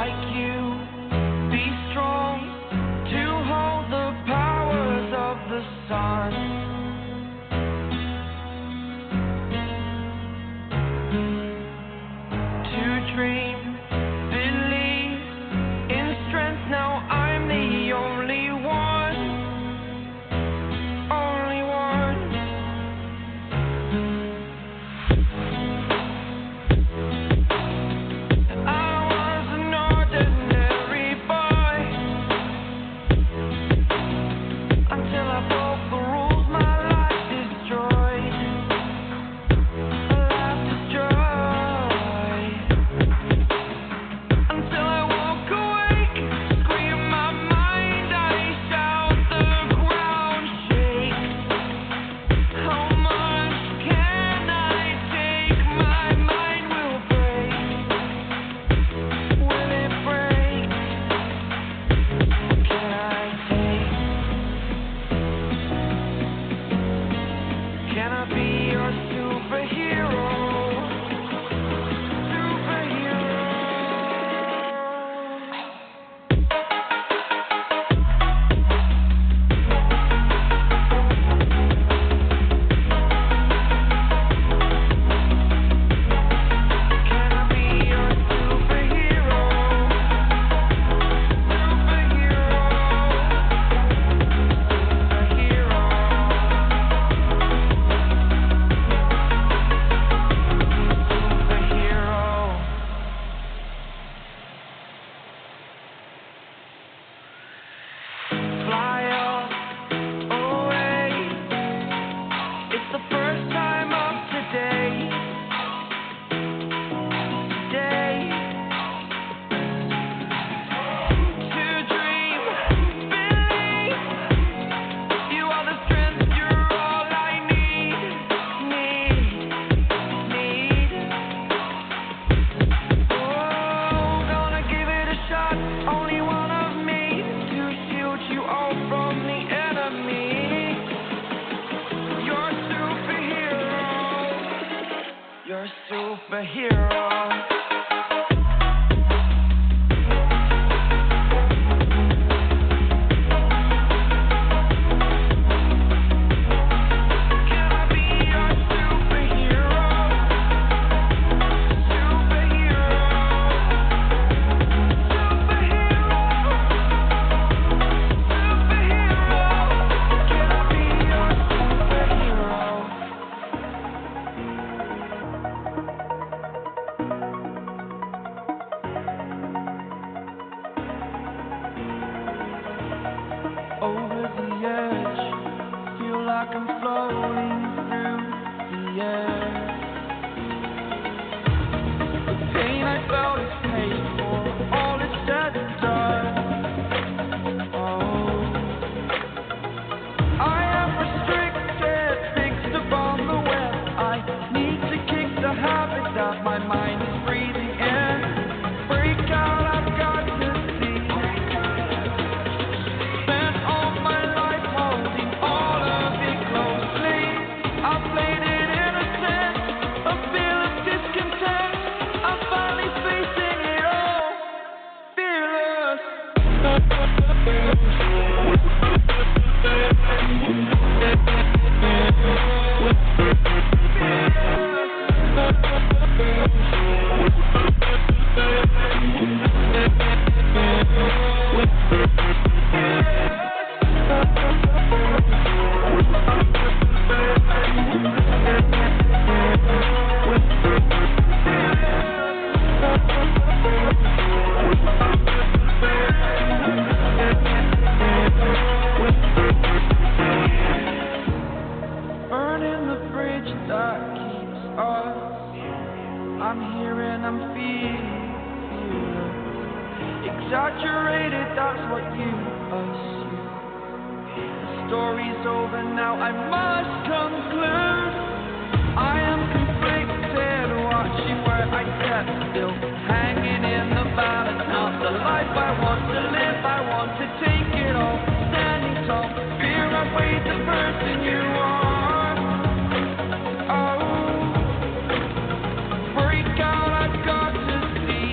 like you. Be strong to hold the powers of the sun. To dream, believe in strength. Now I'm the only one, only one. I was an ordinary boy until I broke the rules. My life destroyed, a life destroyed. Until I woke awake, scream my mind, I shout, the ground shakes. How much can I take? My mind will break. Will it break? Can I take? Can I be your superhero? Superhero. Can I be your superhero? Superhero. Fly away. It's the first time of today. To dream, believe. You are the strength, you're all I need. Oh, gonna give it a shot, only one of me, to shield you all from the enemy. You're a superhero. You're a superhero. Can I be your superhero? Superhero. Superhero. Superhero. Can I be your superhero? Over the edge, feel like I'm floating through the air. The pain I felt is paid for, all is said and done. Oh, I am restricted, fixed upon the web. I need to kick the habit that my mind is breathing in. Break out, I've got to see. Spent all my life holding all of it closely. I played it innocent, a feel of discontent. I'm finally facing it all, fearless. Burning the bridge that keeps us. I'm here and I'm feeling exaggerated, that's what you assume. The story's over now, I must conclude. I am conflicted, watching where I step still, hanging in the balance. Not the life I want to live, I want to take it all. Standing tall, fear I weighed the person you are. Oh, break out, I've got to see.